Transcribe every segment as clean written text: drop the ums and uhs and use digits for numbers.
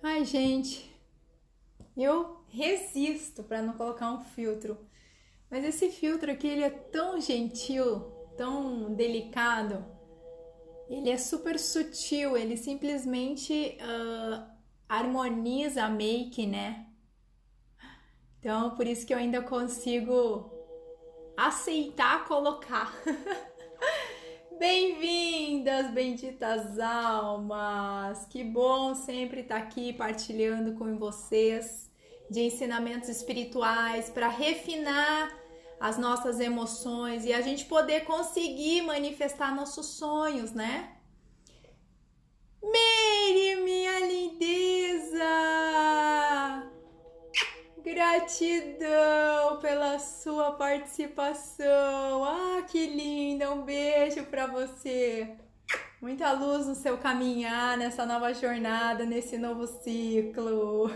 Ai, gente, eu resisto para não colocar um filtro. Mas esse filtro aqui, ele é tão gentil, tão delicado. Ele é super sutil, ele simplesmente harmoniza a make, né? Então, por isso que eu ainda consigo aceitar colocar. Bem-vindas, benditas almas! Que bom sempre estar aqui partilhando com vocês de ensinamentos espirituais para refinar as nossas emoções e a gente poder conseguir manifestar nossos sonhos, né? Meire, minha lindeza! Gratidão pela sua participação. Ah, que linda! Um beijo para você. Muita luz no seu caminhar, nessa nova jornada, nesse novo ciclo.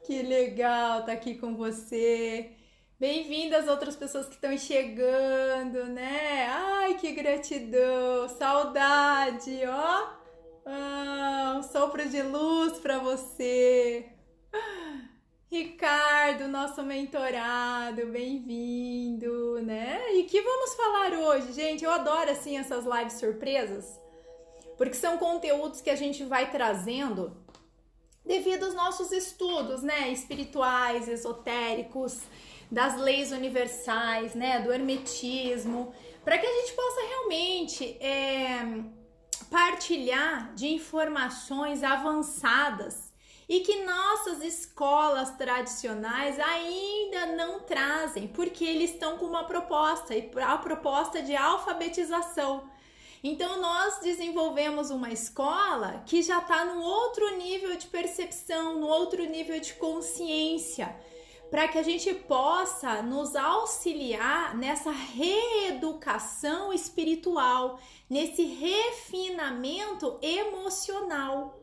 Que legal estar aqui com você. Bem-vindas outras pessoas que estão chegando, né? Ai, que gratidão, saudade, ó. Um sopro de luz para você. Ricardo, nosso mentorado, bem-vindo, né? E que vamos falar hoje, gente? Eu adoro, assim, essas lives surpresas, porque são conteúdos que a gente vai trazendo devido aos nossos estudos, né? Espirituais, esotéricos, das leis universais, né? Do hermetismo, para que a gente possa realmente partilhar de informações avançadas e que nossas escolas tradicionais ainda não trazem, porque eles estão com uma proposta, e a proposta de alfabetização. Então nós desenvolvemos uma escola que já está num outro nível de percepção, no outro nível de consciência, para que a gente possa nos auxiliar nessa reeducação espiritual, nesse refinamento emocional.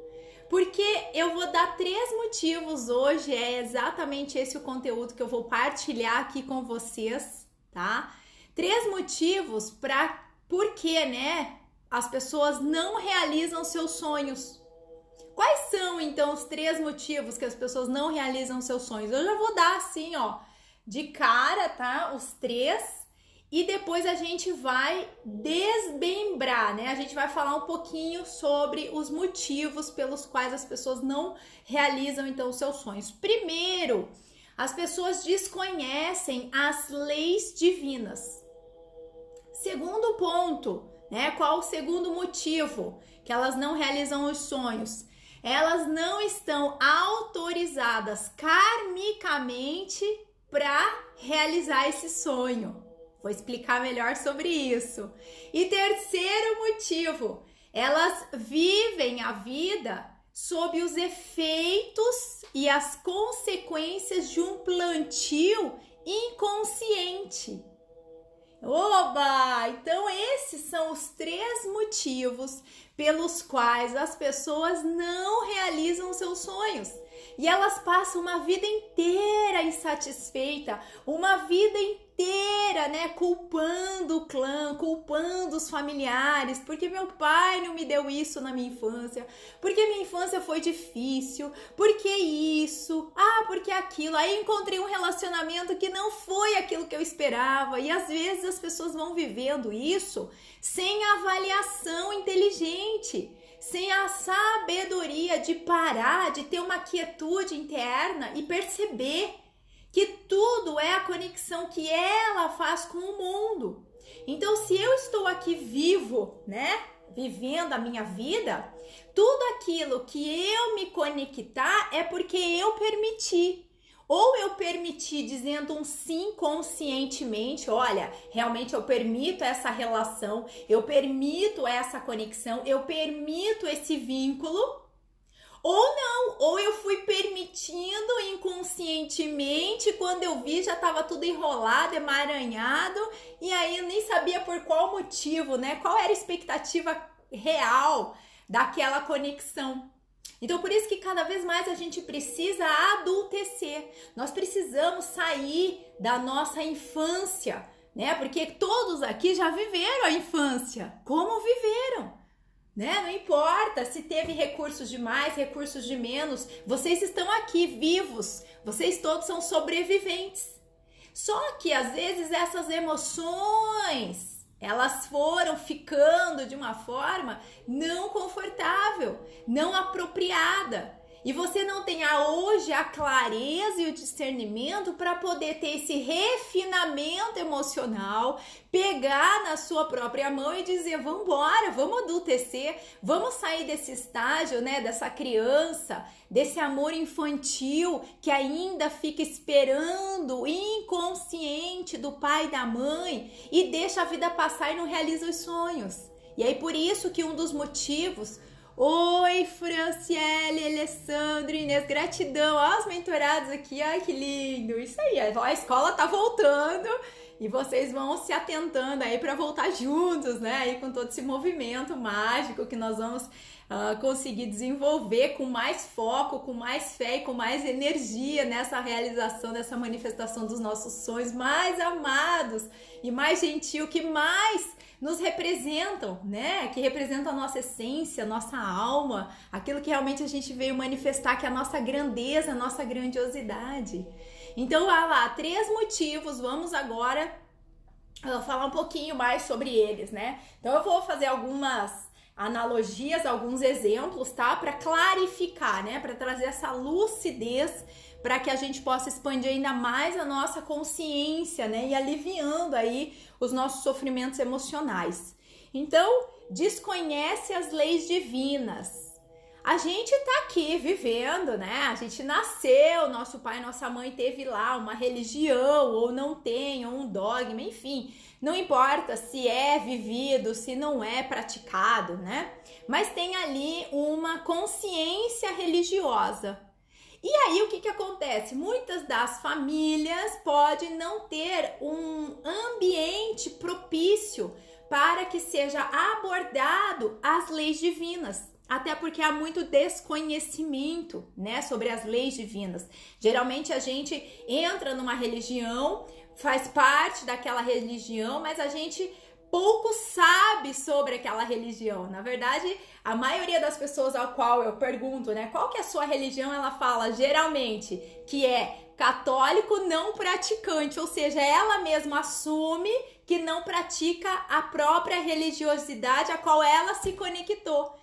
Porque eu vou dar 3 motivos hoje, é exatamente esse o conteúdo que eu vou partilhar aqui com vocês, tá? 3 motivos para por que, né, as pessoas não realizam seus sonhos. Quais são, então, os 3 motivos que as pessoas não realizam seus sonhos? Eu já vou dar assim, ó, de cara, tá? Os 3. E depois a gente vai desmembrar, né? A gente vai falar um pouquinho sobre os motivos pelos quais as pessoas não realizam, então, os seus sonhos. Primeiro, as pessoas desconhecem as leis divinas. Segundo ponto, né? Qual o segundo motivo que elas não realizam os sonhos? Elas não estão autorizadas karmicamente para realizar esse sonho. Vou explicar melhor sobre isso. E terceiro motivo, elas vivem a vida sob os efeitos e as consequências de um plantio inconsciente. Oba! Então esses são os 3 motivos pelos quais as pessoas não realizam seus sonhos. E elas passam uma vida inteira insatisfeita, uma vida inteira, né, culpando o clã, culpando os familiares, porque meu pai não me deu isso na minha infância, porque minha infância foi difícil, porque isso, porque aquilo, aí encontrei um relacionamento que não foi aquilo que eu esperava, e às vezes as pessoas vão vivendo isso sem avaliação inteligente, sem a sabedoria de parar, de ter uma quietude interna e perceber que tudo é a conexão que ela faz com o mundo. Então, se eu estou aqui vivo, né, vivendo a minha vida, tudo aquilo que eu me conectar é porque eu permiti. Ou eu permiti dizendo um sim conscientemente, olha, realmente eu permito essa relação, eu permito essa conexão, eu permito esse vínculo, ou não, ou eu fui permitindo inconscientemente, quando eu vi já estava tudo enrolado, emaranhado, e aí eu nem sabia por qual motivo, né? Qual era a expectativa real daquela conexão. Então, por isso que cada vez mais a gente precisa adultecer. Nós precisamos sair da nossa infância, né? Porque todos aqui já viveram a infância. Como viveram? né? Não importa se teve recursos de mais, recursos de menos, vocês estão aqui vivos, vocês todos são sobreviventes. Só que às vezes essas emoções, elas foram ficando de uma forma não confortável, não apropriada. E você não tem hoje a clareza e o discernimento para poder ter esse refinamento emocional, pegar na sua própria mão e dizer, vamos embora, vamos adultecer, vamos sair desse estágio, né, dessa criança, desse amor infantil que ainda fica esperando inconsciente do pai e da mãe e deixa a vida passar e não realiza os sonhos. E aí por isso que um dos motivos... Oi, Franciele, Alessandro, Inês, gratidão. Ó, os mentorados aqui, ai que lindo. Isso aí, a escola tá voltando e vocês vão se atentando aí para voltar juntos, né? Aí com todo esse movimento mágico que nós vamos conseguir desenvolver com mais foco, com mais fé e com mais energia nessa realização, dessa manifestação dos nossos sonhos mais amados e mais gentil, que mais nos representam, né? Que representam a nossa essência, a nossa alma, aquilo que realmente a gente veio manifestar, que é a nossa grandeza, a nossa grandiosidade. Então, vai lá, 3 motivos, vamos agora falar um pouquinho mais sobre eles, né? Então, eu vou fazer algumas analogias, alguns exemplos, tá? Para clarificar, né? Para trazer essa lucidez, para que a gente possa expandir ainda mais a nossa consciência, né? E aliviando aí os nossos sofrimentos emocionais. Então, desconhece as leis divinas. A gente tá aqui vivendo, né? A gente nasceu, nosso pai e nossa mãe teve lá uma religião, ou não tem, ou um dogma, enfim. Não importa se é vivido, se não é praticado, né? Mas tem ali uma consciência religiosa. E aí o que acontece? Muitas das famílias podem não ter um ambiente propício para que seja abordado as leis divinas. Até porque há muito desconhecimento, né, sobre as leis divinas. Geralmente a gente entra numa religião, faz parte daquela religião, mas a gente pouco sabe sobre aquela religião. Na verdade, a maioria das pessoas ao qual eu pergunto, né, qual que é a sua religião, ela fala geralmente que é católico não praticante, ou seja, ela mesma assume que não pratica a própria religiosidade a qual ela se conectou.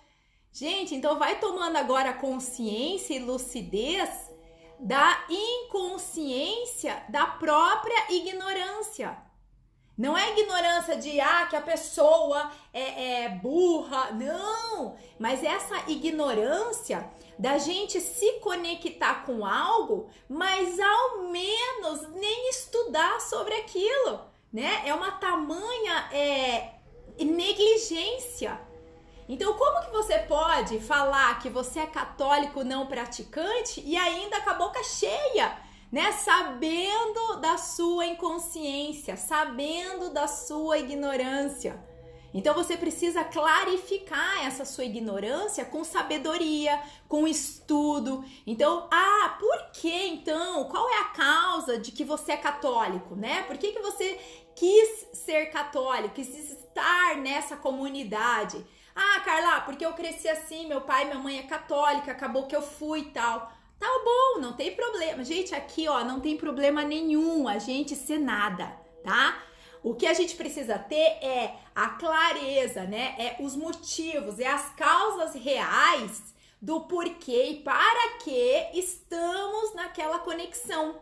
Gente, então vai tomando agora consciência e lucidez da inconsciência da própria ignorância. Não é ignorância de que a pessoa é burra, não, mas essa ignorância da gente se conectar com algo, mas ao menos nem estudar sobre aquilo, né? É uma tamanha negligência. Então, como que você pode falar que você é católico não praticante e ainda com a boca cheia, né? Sabendo da sua inconsciência, sabendo da sua ignorância. Então, você precisa clarificar essa sua ignorância com sabedoria, com estudo. Então, por que então? Qual é a causa de que você é católico, né? Por que você quis ser católico, quis estar nessa comunidade? Carla, porque eu cresci assim, meu pai e minha mãe é católica, acabou que eu fui e tal. Tá bom, não tem problema. Gente, aqui, ó, não tem problema nenhum a gente ser nada, tá? O que a gente precisa ter é a clareza, né? É os motivos, é as causas reais do porquê e para que estamos naquela conexão.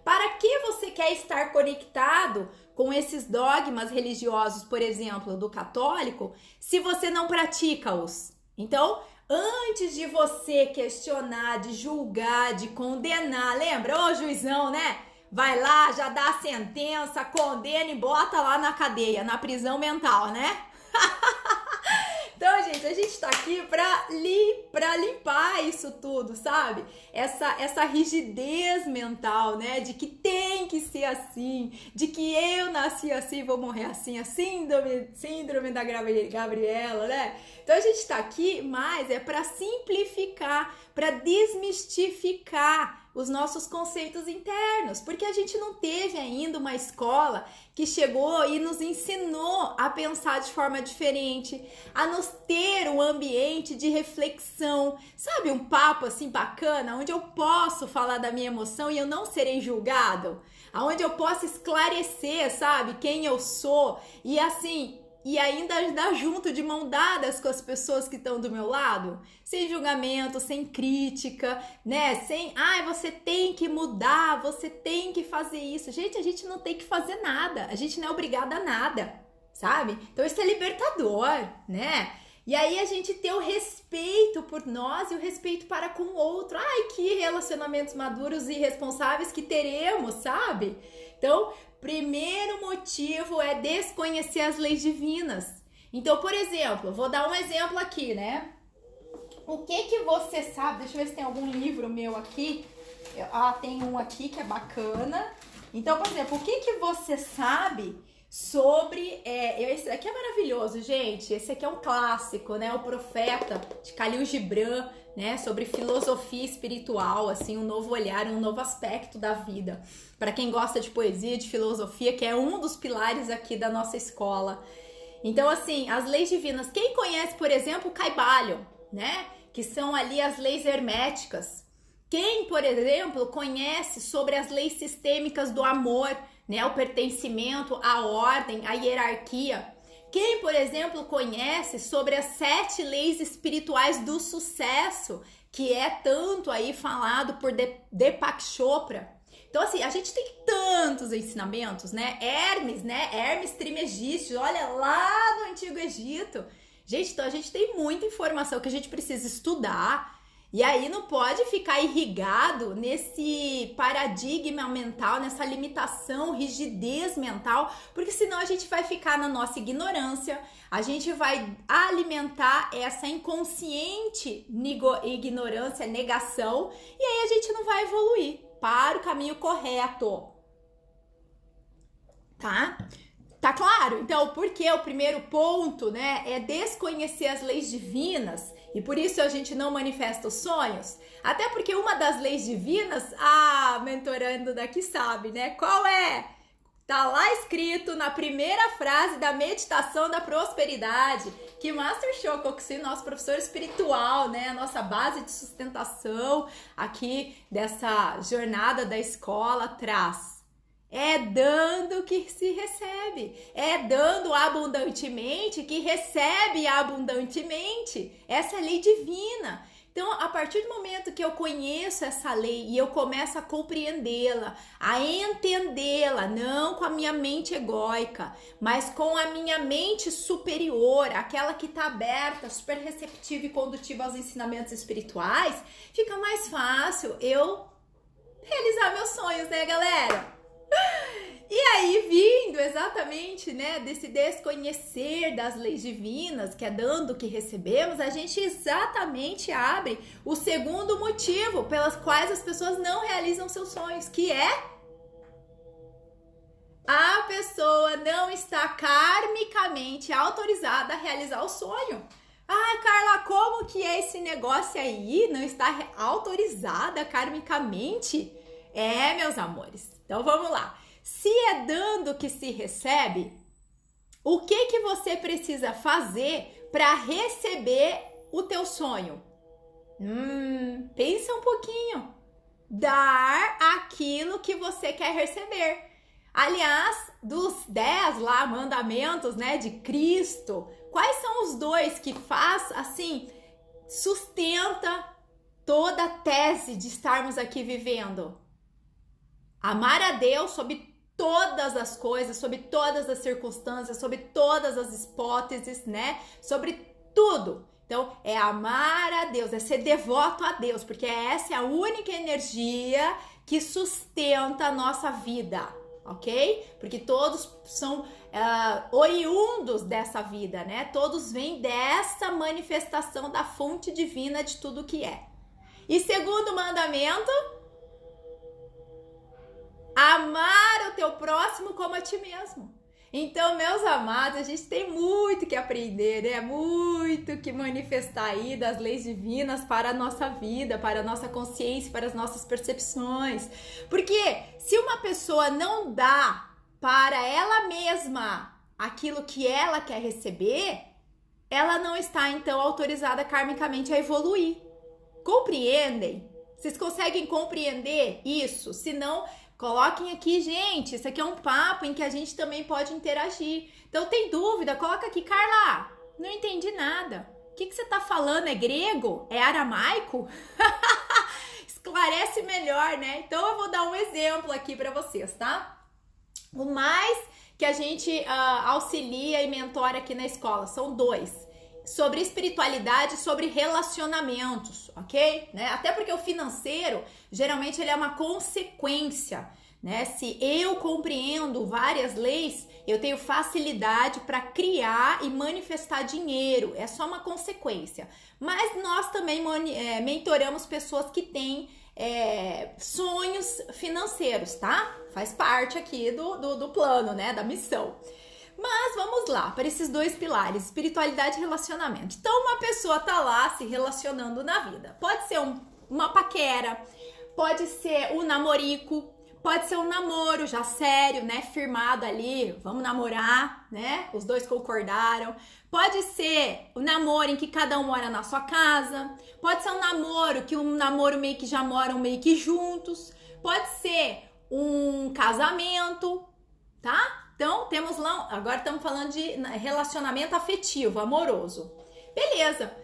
Para que você quer estar conectado com esses dogmas religiosos, por exemplo, do católico, se você não pratica-os? Então, antes de você questionar, de julgar, de condenar, lembra? Ô, juizão, né? Vai lá, já dá a sentença, condena e bota lá na cadeia, na prisão mental, né? Então, gente, a gente tá aqui pra limpar isso tudo, sabe? Essa rigidez mental, né? De que tem que ser assim, de que eu nasci assim, vou morrer assim, a síndrome da Gabriela, né? Então, a gente tá aqui, mas é pra simplificar, pra desmistificar os nossos conceitos internos, porque a gente não teve ainda uma escola que chegou e nos ensinou a pensar de forma diferente, a nos ter um ambiente de reflexão, sabe, um papo assim bacana, onde eu posso falar da minha emoção e eu não serei julgado, onde eu posso esclarecer, sabe, quem eu sou e assim... E ainda andar junto, de mão dadas com as pessoas que estão do meu lado, sem julgamento, sem crítica, né? Sem, você tem que mudar, você tem que fazer isso. Gente, a gente não tem que fazer nada, a gente não é obrigada a nada, sabe? Então isso é libertador, né? E aí a gente ter o respeito por nós e o respeito para com o outro. Ai, que relacionamentos maduros e responsáveis que teremos, sabe? Então, primeiro motivo é desconhecer as leis divinas. Então, por exemplo, vou dar um exemplo aqui, né? O que você sabe? Deixa eu ver se tem algum livro meu aqui. Tem um aqui que é bacana. Então, por exemplo, o que você sabe sobre... esse aqui é maravilhoso, gente. Esse aqui é um clássico, né? O Profeta, de Khalil Gibran, né? Sobre filosofia espiritual, assim, um novo olhar, um novo aspecto da vida. Para quem gosta de poesia, de filosofia, que é um dos pilares aqui da nossa escola. Então, assim, as leis divinas. Quem conhece, por exemplo, o Kybalion, né? Que são ali as leis herméticas. Quem, por exemplo, conhece sobre as leis sistêmicas do amor, né? O pertencimento, a ordem, a hierarquia. Quem, por exemplo, conhece sobre as 7 leis espirituais do sucesso, que é tanto aí falado por Deepak Chopra. Então, assim, a gente tem tantos ensinamentos, né? Hermes Trismegisto, olha lá no Antigo Egito. Gente, então a gente tem muita informação que a gente precisa estudar. E aí não pode ficar irrigado nesse paradigma mental, nessa limitação, rigidez mental, porque senão a gente vai ficar na nossa ignorância, a gente vai alimentar essa inconsciente ignorância, negação, e aí a gente não vai evoluir para o caminho correto. Tá claro? Então, porque o primeiro ponto, né, é desconhecer as leis divinas, e por isso a gente não manifesta os sonhos, até porque uma das leis divinas, mentorando daqui sabe, né, qual é? Tá lá escrito na primeira frase da meditação da prosperidade, que Master Choco, nosso professor espiritual, né, a nossa base de sustentação aqui dessa jornada da escola traz. É dando que se recebe, é dando abundantemente que recebe abundantemente. Essa é a lei divina. Então, a partir do momento que eu conheço essa lei e eu começo a compreendê-la, a entendê-la, não com a minha mente egóica, mas com a minha mente superior, aquela que está aberta, super receptiva e condutiva aos ensinamentos espirituais, fica mais fácil eu realizar meus sonhos, né, galera? E aí, vindo exatamente, né, desse desconhecer das leis divinas, que é dando o que recebemos, a gente exatamente abre o segundo motivo pelas quais as pessoas não realizam seus sonhos, que é a pessoa não está karmicamente autorizada a realizar o sonho. Carla, como que é esse negócio aí? Não está autorizada karmicamente? Meus amores. Então vamos lá. Se é dando que se recebe, o que você precisa fazer para receber o teu sonho? Pensa um pouquinho. Dar aquilo que você quer receber. Aliás, dos 10 lá mandamentos, né, de Cristo, quais são os 2 que faz, assim, sustenta toda a tese de estarmos aqui vivendo? Amar a Deus sobre todas as coisas, sobre todas as circunstâncias, sobre todas as hipóteses, né? Sobre tudo. Então, é amar a Deus, é ser devoto a Deus, porque essa é a única energia que sustenta a nossa vida, ok? Porque todos são oriundos dessa vida, né? Todos vêm dessa manifestação da fonte divina de tudo que é. E segundo mandamento... amar o teu próximo como a ti mesmo. Então, meus amados, a gente tem muito que aprender, né? Muito que manifestar aí das leis divinas para a nossa vida, para a nossa consciência, para as nossas percepções. Porque se uma pessoa não dá para ela mesma aquilo que ela quer receber, ela não está, então, autorizada karmicamente a evoluir. Compreendem? Vocês conseguem compreender isso? Se não, coloquem aqui, gente. Isso aqui é um papo em que a gente também pode interagir. Então, tem dúvida? Coloca aqui, Carla. Não entendi nada. O que você está falando? É grego? É aramaico? Esclarece melhor, né? Então, eu vou dar um exemplo aqui para vocês, tá? O mais que a gente auxilia e mentora aqui na escola são 2. Sobre espiritualidade e sobre relacionamentos, ok? Né? Até porque o financeiro, geralmente, ele é uma consequência, né? Se eu compreendo várias leis, eu tenho facilidade para criar e manifestar dinheiro. É só uma consequência. Mas nós também mentoramos pessoas que têm sonhos financeiros, tá? Faz parte aqui do plano, né? Da missão. Mas vamos lá, para esses 2 pilares, espiritualidade e relacionamento. Então, uma pessoa tá lá se relacionando na vida. Pode ser uma paquera, pode ser um namorico, pode ser um namoro já sério, né? Firmado ali, vamos namorar, né? Os 2 concordaram. Pode ser um namoro em que cada um mora na sua casa. Pode ser um namoro meio que já moram meio que juntos. Pode ser um casamento, tá? Então, temos lá, agora estamos falando de relacionamento afetivo, amoroso. Beleza.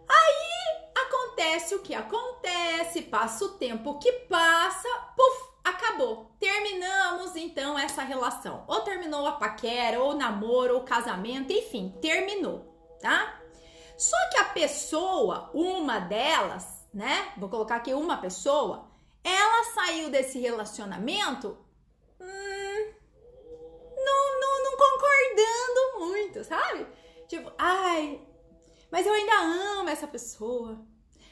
Aí, acontece o que acontece, passa o tempo que passa, puf, acabou. Terminamos, então, essa relação. Ou terminou a paquera, ou o namoro, ou o casamento, enfim, terminou, tá? Só que a pessoa, uma delas, né, vou colocar aqui uma pessoa, ela saiu desse relacionamento não concordando muito, sabe? Tipo, ai, mas eu ainda amo essa pessoa.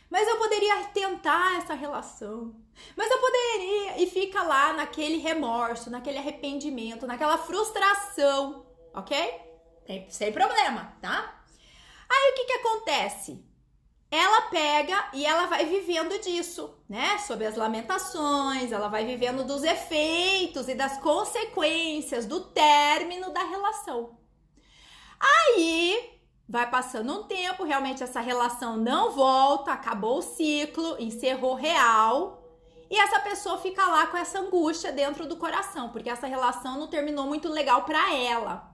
Mas eu poderia tentar essa relação. Mas eu poderia. E fica lá naquele remorso, naquele arrependimento, naquela frustração, ok? Sem problema, tá? Aí o que acontece? Ela pega e ela vai vivendo disso, né? Sob as lamentações, ela vai vivendo dos efeitos e das consequências do término da relação. Aí vai passando um tempo, realmente essa relação não volta, acabou o ciclo, encerrou real, e essa pessoa fica lá com essa angústia dentro do coração, porque essa relação não terminou muito legal para ela.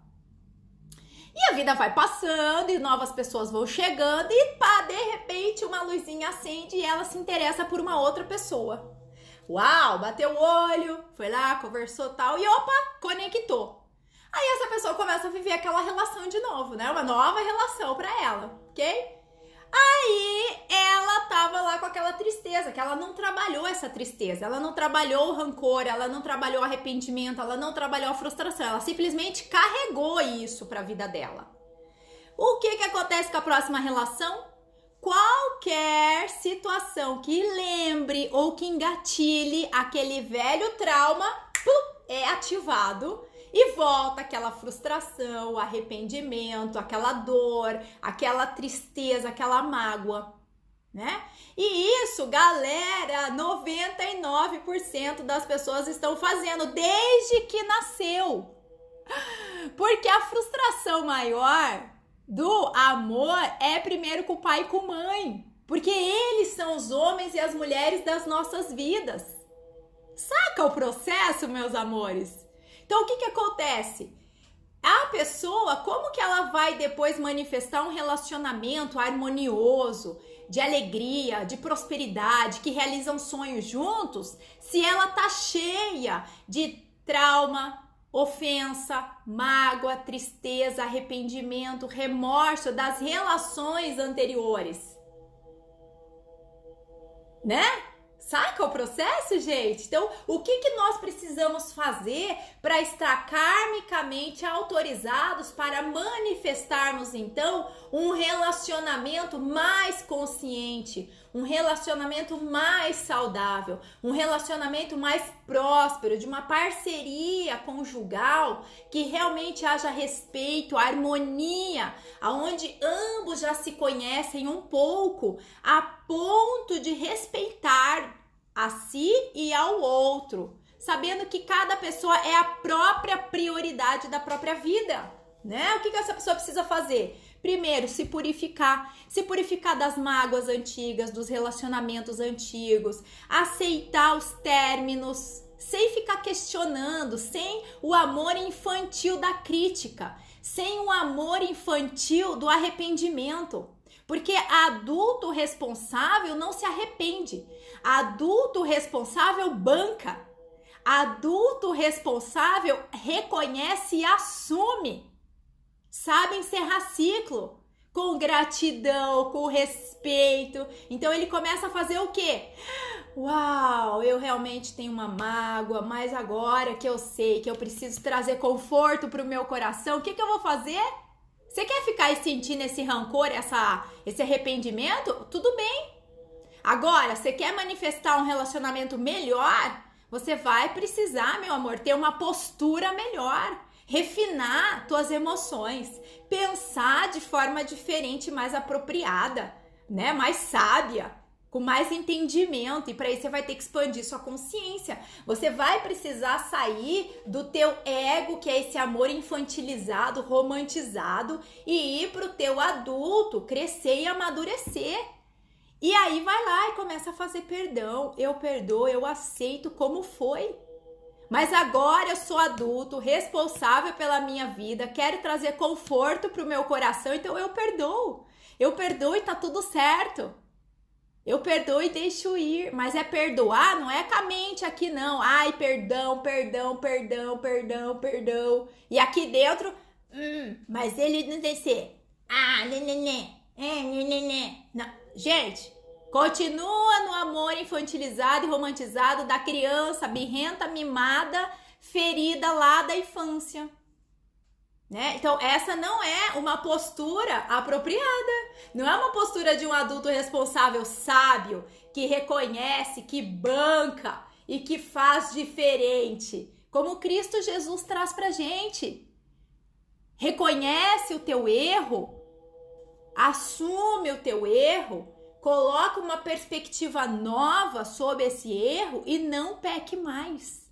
E a vida vai passando e novas pessoas vão chegando e pá, de repente uma luzinha acende e ela se interessa por uma outra pessoa. Uau, bateu o olho, foi lá, conversou tal e opa, conectou. Aí essa pessoa começa a viver aquela relação de novo, né? Uma nova relação pra ela, ok? Aí ela tava lá com aquela tristeza, que ela não trabalhou essa tristeza, ela não trabalhou o rancor, ela não trabalhou o arrependimento, ela não trabalhou a frustração, ela simplesmente carregou isso pra vida dela. O que acontece com a próxima relação? Qualquer situação que lembre ou que engatilhe aquele velho trauma, é ativado. E volta aquela frustração, o arrependimento, aquela dor, aquela tristeza, aquela mágoa, né? E isso, galera, 99% das pessoas estão fazendo desde que nasceu. Porque a frustração maior do amor é primeiro com o pai e com a mãe. Porque eles são os homens e as mulheres das nossas vidas. Saca o processo, meus amores? Então, o que acontece? A pessoa, como que ela vai depois manifestar um relacionamento harmonioso, de alegria, de prosperidade, que realizam sonhos juntos, se ela tá cheia de trauma, ofensa, mágoa, tristeza, arrependimento, remorso das relações anteriores? Né? Saca o processo, gente? Então, o que nós precisamos fazer para estar karmicamente autorizados para manifestarmos, então, um relacionamento mais consciente, um relacionamento mais saudável, um relacionamento mais próspero, de uma parceria conjugal, que realmente haja respeito, harmonia, aonde ambos já se conhecem um pouco, a ponto de respeitar a si e ao outro, sabendo que cada pessoa é a própria prioridade da própria vida, né? O que essa pessoa precisa fazer? Primeiro, se purificar das mágoas antigas, dos relacionamentos antigos, aceitar os términos, sem ficar questionando, sem o amor infantil da crítica, sem o amor infantil do arrependimento. Porque adulto responsável não se arrepende. Adulto responsável banca. Adulto responsável reconhece e assume. Sabe encerrar ciclo. Com gratidão, com respeito. Então ele começa a fazer o quê? Uau, eu realmente tenho uma mágoa, mas agora que eu sei que eu preciso trazer conforto para o meu coração, o que eu vou fazer? Você quer ficar sentindo esse rancor, esse arrependimento? Tudo bem. Agora, você quer manifestar um relacionamento melhor? Você vai precisar, meu amor, ter uma postura melhor, refinar suas emoções, pensar de forma diferente, mais apropriada, né? Mais sábia, com mais entendimento, e para isso você vai ter que expandir sua consciência. Você vai precisar sair do teu ego, que é esse amor infantilizado, romantizado, e ir pro teu adulto, crescer e amadurecer. E aí vai lá e começa a fazer perdão. Eu perdoo, eu aceito como foi. Mas agora eu sou adulto, responsável pela minha vida, quero trazer conforto pro meu coração, então eu perdoo. Eu perdoo e tá tudo certo. Eu perdoo e deixo ir, mas é perdoar, não é com a mente aqui não. Ai, perdão, perdão, perdão, perdão, perdão. E aqui dentro, mas ele não tem ser. Não. Gente, continua no amor infantilizado e romantizado da criança birrenta, mimada, ferida lá da infância. Né? Então, essa não é uma postura apropriada, não é uma postura de um adulto responsável, sábio, que reconhece, que banca e que faz diferente, como Cristo Jesus traz pra gente. Reconhece o teu erro, assume o teu erro, coloca uma perspectiva nova sobre esse erro e não peque mais.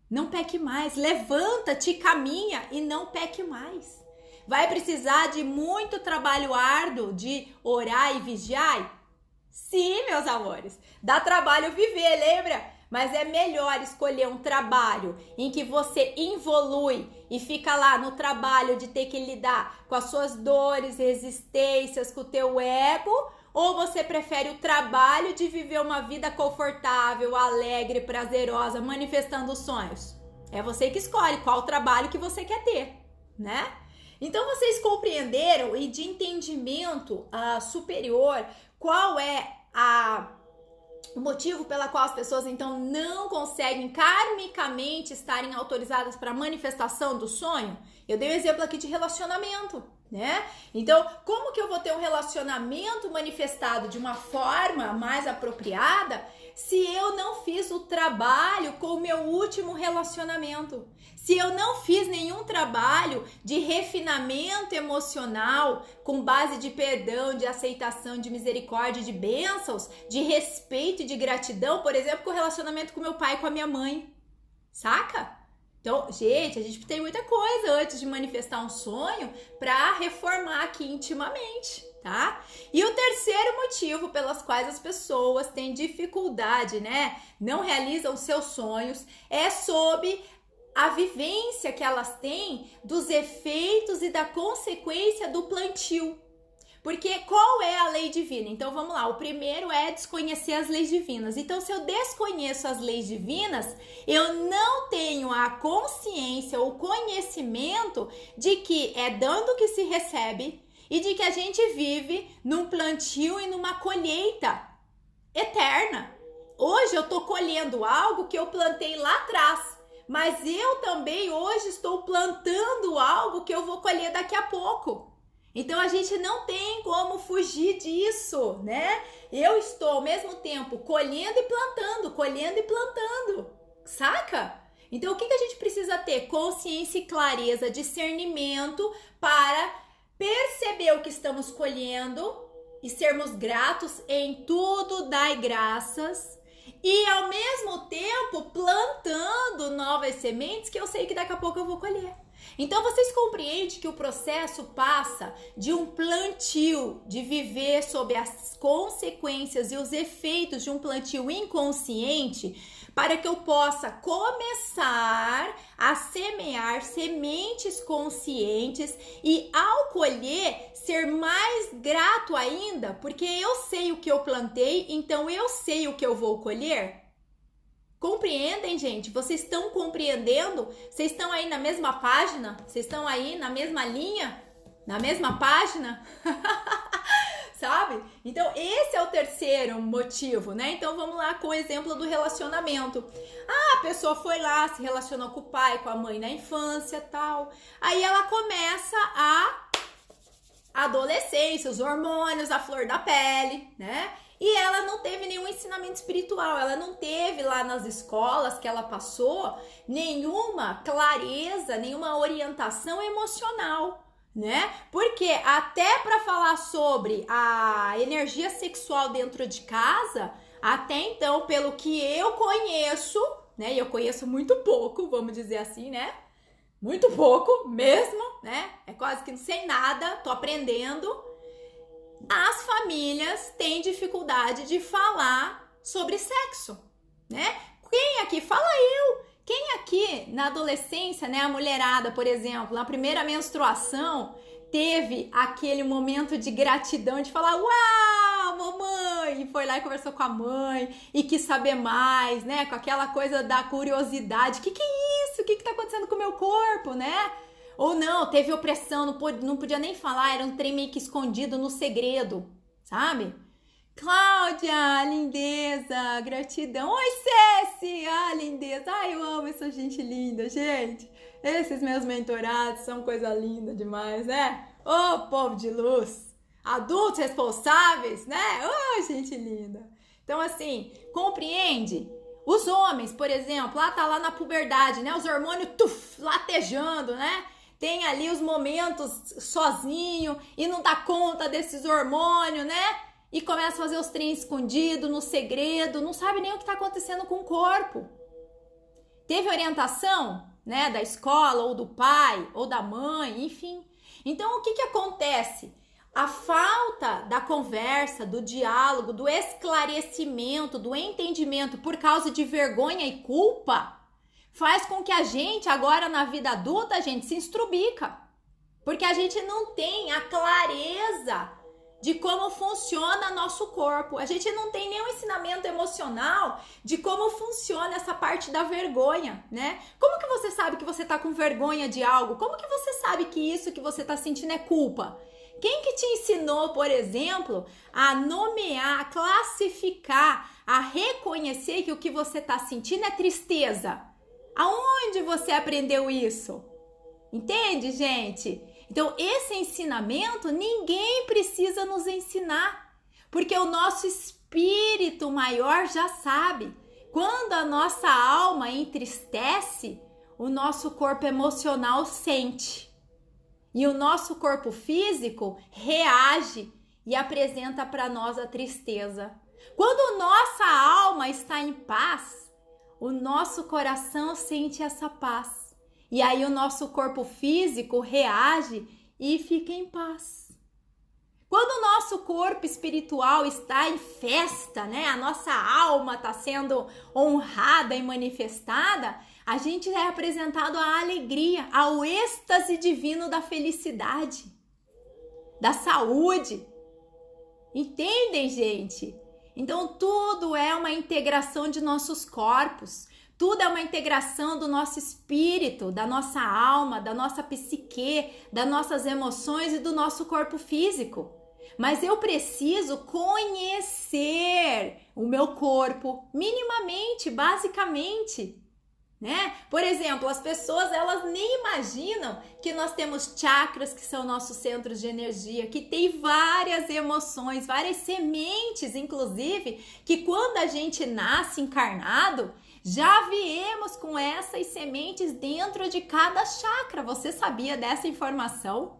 Não peque mais, levanta-te, caminha e não peque mais. Vai precisar de muito trabalho árduo de orar e vigiar? Sim, meus amores, dá trabalho viver, lembra? Mas é melhor escolher um trabalho em que você evolui e fica lá no trabalho de ter que lidar com as suas dores, resistências, com o teu ego, ou você prefere o trabalho de viver uma vida confortável, alegre, prazerosa, manifestando os sonhos? É você que escolhe qual trabalho que você quer ter, né? Então vocês compreenderam, e de entendimento superior, qual é o motivo pela qual as pessoas então não conseguem karmicamente estarem autorizadas para a manifestação do sonho? Eu dei um exemplo aqui de relacionamento, né? Então, como que eu vou ter um relacionamento manifestado de uma forma mais apropriada se eu não fiz o trabalho com o meu último relacionamento? Se eu não fiz nenhum trabalho de refinamento emocional com base de perdão, de aceitação, de misericórdia, de bênçãos, de respeito e de gratidão, por exemplo, com o relacionamento com meu pai e com a minha mãe, saca? Então, gente, a gente tem muita coisa antes de manifestar um sonho para reformar aqui intimamente, tá? E o terceiro motivo pelas quais as pessoas têm dificuldade, né? Não realizam seus sonhos é sobre a vivência que elas têm dos efeitos e da consequência do plantio. Porque qual é a lei divina? Então vamos lá, o primeiro é desconhecer as leis divinas. Então se eu desconheço as leis divinas, eu não tenho a consciência, o conhecimento de que é dando que se recebe e de que a gente vive num plantio e numa colheita eterna. Hoje eu tô colhendo algo que eu plantei lá atrás, mas eu também hoje estou plantando algo que eu vou colher daqui a pouco. Então a gente não tem como fugir disso, né? Eu estou ao mesmo tempo colhendo e plantando, saca? Então o que a gente precisa ter? Consciência e clareza, discernimento para perceber o que estamos colhendo e sermos gratos em tudo, dai graças. E ao mesmo tempo plantando novas sementes que eu sei que daqui a pouco eu vou colher. Então vocês compreendem que o processo passa de um plantio, de viver sob as consequências e os efeitos de um plantio inconsciente, para que eu possa começar a semear sementes conscientes e ao colher ser mais grato ainda, porque eu sei o que eu plantei, então eu sei o que eu vou colher. Compreendem, gente? Vocês estão compreendendo? Vocês estão aí na mesma página? Vocês estão aí na mesma linha? Na mesma página? Sabe? Então, esse é o terceiro motivo, né? Então, vamos lá com o exemplo do relacionamento. Ah, a pessoa foi lá, se relacionou com o pai, com a mãe na infância, tal. Aí ela começa a adolescência, os hormônios, a flor da pele, né? E ela não teve nenhum ensinamento espiritual, ela não teve lá nas escolas que ela passou nenhuma clareza, nenhuma orientação emocional, né? Porque até para falar sobre a energia sexual dentro de casa, até então, pelo que eu conheço, né? E eu conheço muito pouco, vamos dizer assim, né? Muito pouco mesmo, né? É quase que não sei nada, tô aprendendo. As famílias têm dificuldade de falar sobre sexo, né? Quem aqui? Fala eu! Quem aqui na adolescência, né, a mulherada, por exemplo, na primeira menstruação, teve aquele momento de gratidão de falar, uau, mamãe! E foi lá e conversou com a mãe e quis saber mais, né? Com aquela coisa da curiosidade. Que é isso? O que tá acontecendo com o meu corpo, né? Ou não, teve opressão, não podia nem falar, era um trem meio que escondido no segredo, sabe? Cláudia, lindeza, gratidão. Oi, Ceci, lindeza. Ai, eu amo essa gente linda, gente. Esses meus mentorados são coisa linda demais, né? Ô, povo de luz. Adultos responsáveis, né? Ô, gente linda. Então, assim, compreende? Os homens, por exemplo, tá lá na puberdade, né? Os hormônios, latejando, né? Tem ali os momentos sozinho e não dá conta desses hormônios, né? E começa a fazer os trens escondidos, no segredo, não sabe nem o que está acontecendo com o corpo. Teve orientação, né, da escola, ou do pai, ou da mãe, enfim. Então, o que acontece? A falta da conversa, do diálogo, do esclarecimento, do entendimento por causa de vergonha e culpa faz com que a gente, agora na vida adulta, a gente se estrubica. Porque a gente não tem a clareza de como funciona nosso corpo. A gente não tem nenhum ensinamento emocional de como funciona essa parte da vergonha, né? Como que você sabe que você tá com vergonha de algo? Como que você sabe que isso que você tá sentindo é culpa? Quem que te ensinou, por exemplo, a nomear, a classificar, a reconhecer que o que você tá sentindo é tristeza? Aonde você aprendeu isso? Entende, gente? Então, esse ensinamento ninguém precisa nos ensinar, porque o nosso espírito maior já sabe. Quando a nossa alma entristece, o nosso corpo emocional sente. E o nosso corpo físico reage e apresenta para nós a tristeza. Quando nossa alma está em paz, o nosso coração sente essa paz. E aí o nosso corpo físico reage e fica em paz. Quando o nosso corpo espiritual está em festa, né? A nossa alma está sendo honrada e manifestada, a gente é apresentado à alegria, ao êxtase divino da felicidade, da saúde. Entendem, gente? Então, tudo é uma integração de nossos corpos, tudo é uma integração do nosso espírito, da nossa alma, da nossa psique, das nossas emoções e do nosso corpo físico. Mas eu preciso conhecer o meu corpo minimamente, basicamente, né? Por exemplo, as pessoas, elas nem imaginam que nós temos chakras, que são nossos centros de energia, que tem várias emoções, várias sementes, inclusive, que quando a gente nasce encarnado, já viemos com essas sementes dentro de cada chakra. Você sabia dessa informação?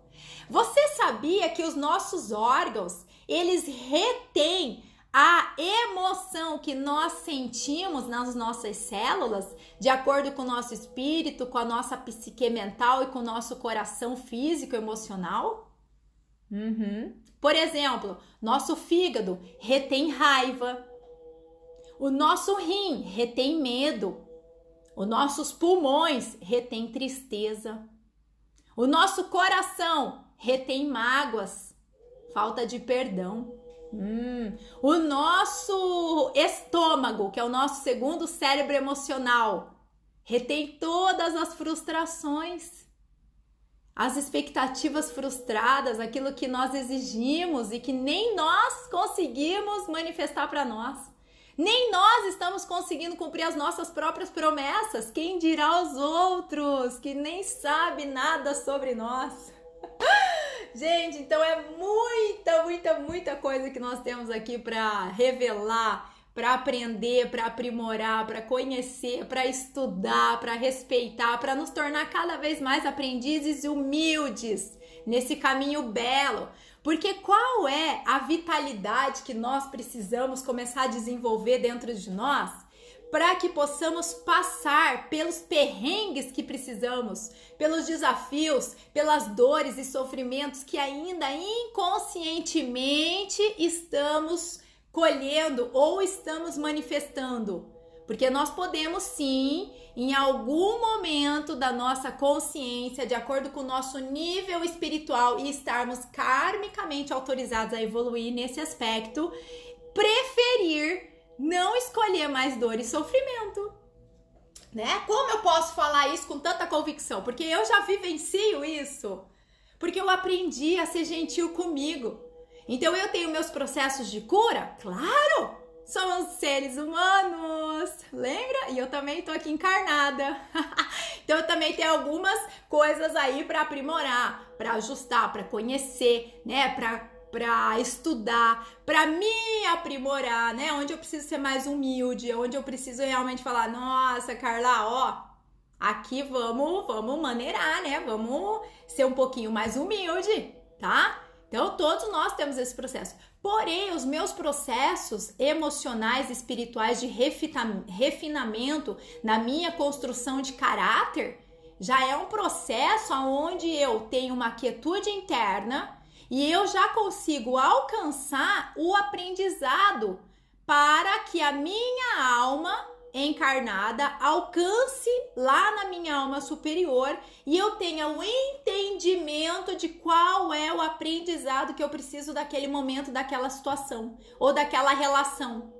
Você sabia que os nossos órgãos, eles retêm a emoção que nós sentimos nas nossas células, de acordo com o nosso espírito, com a nossa psique mental e com o nosso coração físico e emocional? Por exemplo, nosso fígado retém raiva, o nosso rim retém medo, os nossos pulmões retém tristeza, o nosso coração retém mágoas, falta de perdão. O nosso estômago, que é o nosso segundo cérebro emocional, retém todas as frustrações, as expectativas frustradas, aquilo que nós exigimos e que nem nós conseguimos manifestar para nós. Nem nós estamos conseguindo cumprir as nossas próprias promessas. Quem dirá os outros que nem sabe nada sobre nós? Gente, então é muita coisa que nós temos aqui para revelar, para aprender, para aprimorar, para conhecer, para estudar, para respeitar, para nos tornar cada vez mais aprendizes e humildes nesse caminho belo. Porque qual é a vitalidade que nós precisamos começar a desenvolver dentro de nós para que possamos passar pelos perrengues que precisamos, pelos desafios, pelas dores e sofrimentos que ainda inconscientemente estamos colhendo ou estamos manifestando? Porque nós podemos sim, em algum momento da nossa consciência, de acordo com o nosso nível espiritual e estarmos karmicamente autorizados a evoluir nesse aspecto, preferir não escolher mais dor e sofrimento, né? Como eu posso falar isso com tanta convicção? Porque eu já vivencio isso, porque eu aprendi a ser gentil comigo. Então eu tenho meus processos de cura? Claro! Somos seres humanos, lembra? E eu também tô aqui encarnada. Então eu também tenho algumas coisas aí para aprimorar, para ajustar, para conhecer, né? Para estudar, para me aprimorar, né? Onde eu preciso ser mais humilde, onde eu preciso realmente falar, nossa, Carla, ó, aqui vamos maneirar, né? Vamos ser um pouquinho mais humilde, tá? Então, todos nós temos esse processo. Porém, os meus processos emocionais e espirituais de refinamento na minha construção de caráter já é um processo onde eu tenho uma quietude interna e eu já consigo alcançar o aprendizado para que a minha alma encarnada alcance lá na minha alma superior e eu tenha o entendimento de qual é o aprendizado que eu preciso daquele momento, daquela situação ou daquela relação,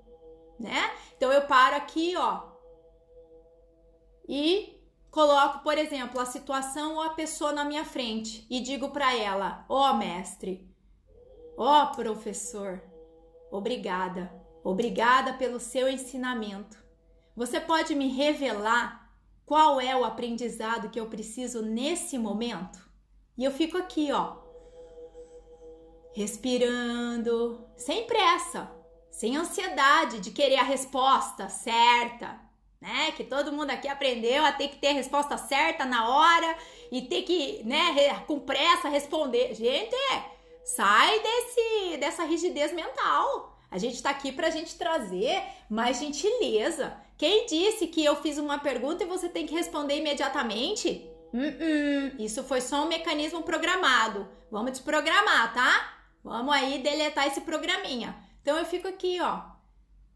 né? Então eu paro aqui, ó, e coloco, por exemplo, a situação ou a pessoa na minha frente e digo para ela, ó mestre, ó professor, obrigada pelo seu ensinamento. Você pode me revelar qual é o aprendizado que eu preciso nesse momento? E eu fico aqui, ó, respirando, sem pressa, sem ansiedade de querer a resposta certa, né? Que todo mundo aqui aprendeu a ter que ter a resposta certa na hora e ter que, né, com pressa responder. Gente, sai dessa rigidez mental. A gente tá aqui pra gente trazer mais gentileza. Quem disse que eu fiz uma pergunta e você tem que responder imediatamente? Isso foi só um mecanismo programado. Vamos desprogramar, tá? Vamos aí deletar esse programinha. Então eu fico aqui, ó.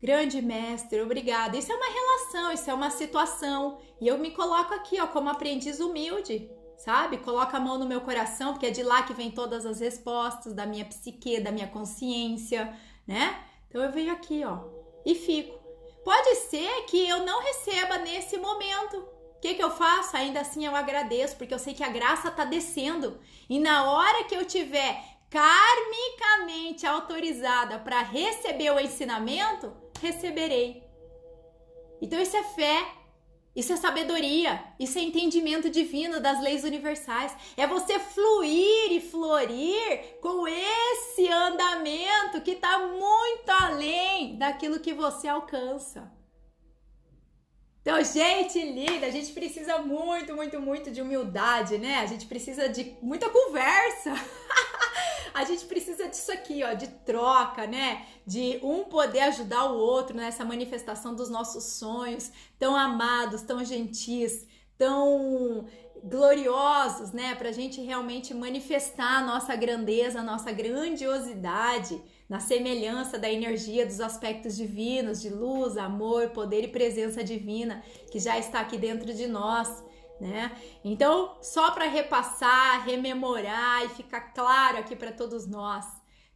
Grande mestre, obrigada. Isso é uma relação, isso é uma situação. E eu me coloco aqui, ó, como aprendiz humilde, sabe? Coloco a mão no meu coração, porque é de lá que vem todas as respostas da minha psique, da minha consciência, né? Então eu venho aqui, ó, e fico. Pode ser que eu não receba nesse momento. O que eu faço? Ainda assim eu agradeço, porque eu sei que a graça tá descendo. E na hora que eu tiver karmicamente autorizada para receber o ensinamento, receberei. Então isso é fé, isso é sabedoria, isso é entendimento divino das leis universais. É você fluir e florir com esse andamento que está muito além daquilo que você alcança. Então, gente linda, a gente precisa muito de humildade, né? A gente precisa de muita conversa. A gente precisa disso aqui, ó, de troca, né? De um poder ajudar o outro nessa manifestação dos nossos sonhos, tão amados, tão gentis, tão gloriosos, né? Pra gente realmente manifestar a nossa grandeza, a nossa grandiosidade na semelhança da energia dos aspectos divinos, de luz, amor, poder e presença divina que já está aqui dentro de nós, né? Então, só para repassar, rememorar e ficar claro aqui para todos nós,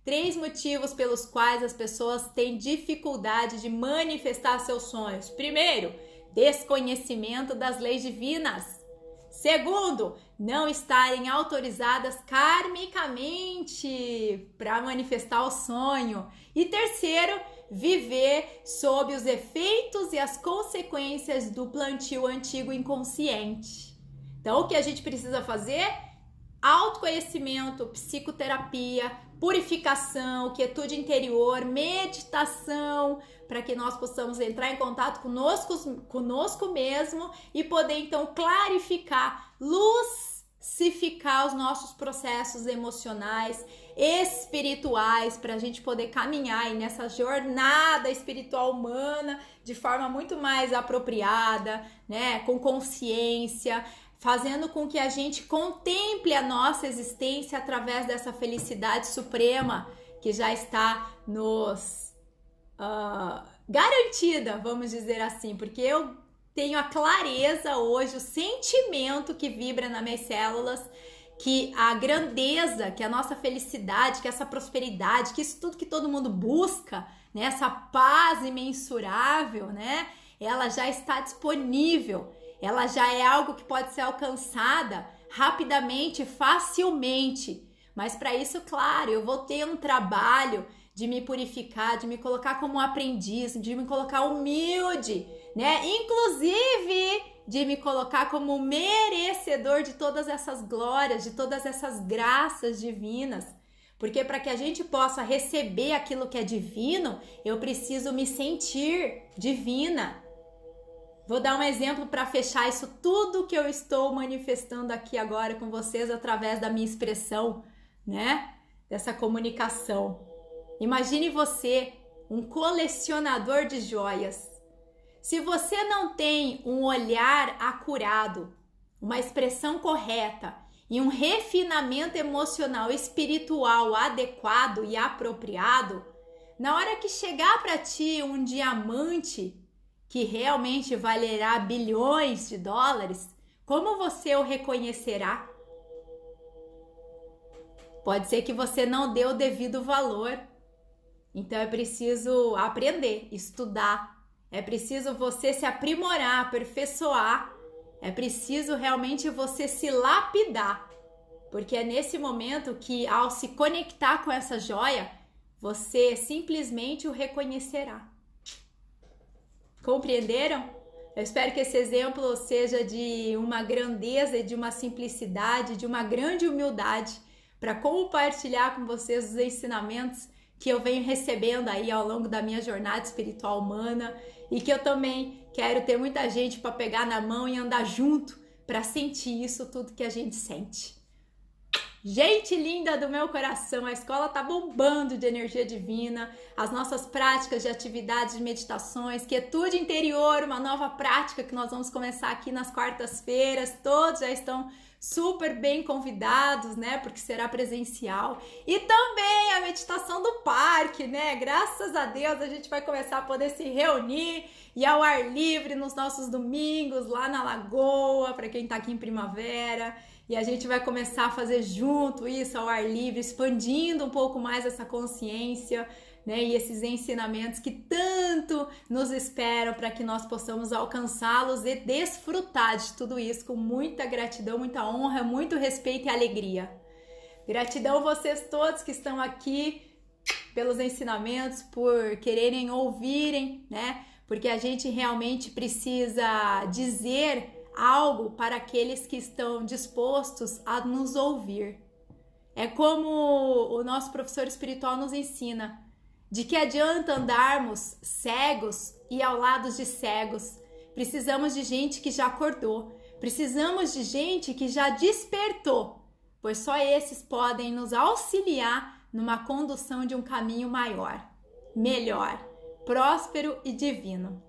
3 motivos pelos quais as pessoas têm dificuldade de manifestar seus sonhos. Primeiro, desconhecimento das leis divinas. Segundo, não estarem autorizadas karmicamente para manifestar o sonho. E terceiro, viver sob os efeitos e as consequências do plantio antigo inconsciente. Então, o que a gente precisa fazer? Autoconhecimento, psicoterapia, purificação, quietude interior, meditação, para que nós possamos entrar em contato conosco mesmo e poder então clarificar, lucificar os nossos processos emocionais, espirituais, para a gente poder caminhar aí nessa jornada espiritual humana de forma muito mais apropriada, né, com consciência, fazendo com que a gente contemple a nossa existência através dessa felicidade suprema que já está nos garantida, vamos dizer assim, porque eu tenho a clareza hoje, o sentimento que vibra nas minhas células, que a grandeza, que a nossa felicidade, que essa prosperidade, que isso tudo que todo mundo busca, né, essa paz imensurável, né, ela já está disponível. Ela já é algo que pode ser alcançada rapidamente, facilmente. Mas para isso, claro, eu vou ter um trabalho de me purificar, de me colocar como um aprendiz, de me colocar humilde, né? Inclusive de me colocar como merecedor de todas essas glórias, de todas essas graças divinas. Porque para que a gente possa receber aquilo que é divino, eu preciso me sentir divina. Vou dar um exemplo para fechar isso tudo que eu estou manifestando aqui agora com vocês através da minha expressão, né? Dessa comunicação. Imagine você, um colecionador de joias. Se você não tem um olhar acurado, uma expressão correta e um refinamento emocional espiritual adequado e apropriado, na hora que chegar para ti um diamante que realmente valerá bilhões de dólares, como você o reconhecerá? Pode ser que você não dê o devido valor. Então é preciso aprender, estudar. É preciso você se aprimorar, aperfeiçoar. É preciso realmente você se lapidar. Porque é nesse momento que, ao se conectar com essa joia, você simplesmente o reconhecerá. Compreenderam? Eu espero que esse exemplo seja de uma grandeza e de uma simplicidade, de uma grande humildade para compartilhar com vocês os ensinamentos que eu venho recebendo aí ao longo da minha jornada espiritual humana e que eu também quero ter muita gente para pegar na mão e andar junto para sentir isso tudo que a gente sente. Gente linda do meu coração, a escola tá bombando de energia divina, as nossas práticas de atividades de meditações, quietude interior, uma nova prática que nós vamos começar aqui nas quartas-feiras, todos já estão super bem convidados, né, porque será presencial, e também a meditação do parque, né, graças a Deus a gente vai começar a poder se reunir e ao ar livre nos nossos domingos, lá na Lagoa, para quem tá aqui em primavera. E a gente vai começar a fazer junto isso ao ar livre, expandindo um pouco mais essa consciência, né? E esses ensinamentos que tanto nos esperam para que nós possamos alcançá-los e desfrutar de tudo isso com muita gratidão, muita honra, muito respeito e alegria. Gratidão a vocês todos que estão aqui pelos ensinamentos, por quererem ouvirem, né? Porque a gente realmente precisa dizer algo para aqueles que estão dispostos a nos ouvir. É como o nosso professor espiritual nos ensina: de que adianta andarmos cegos e ao lado de cegos? Precisamos de gente que já acordou, precisamos de gente que já despertou, pois só esses podem nos auxiliar numa condução de um caminho maior, melhor, próspero e divino.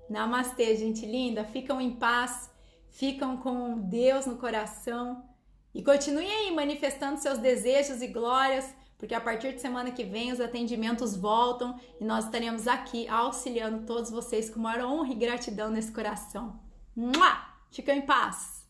Namastê, gente linda. Ficam em paz, ficam com Deus no coração e continuem aí manifestando seus desejos e glórias, porque a partir de semana que vem os atendimentos voltam e nós estaremos aqui auxiliando todos vocês com maior honra e gratidão nesse coração. Ficam em paz!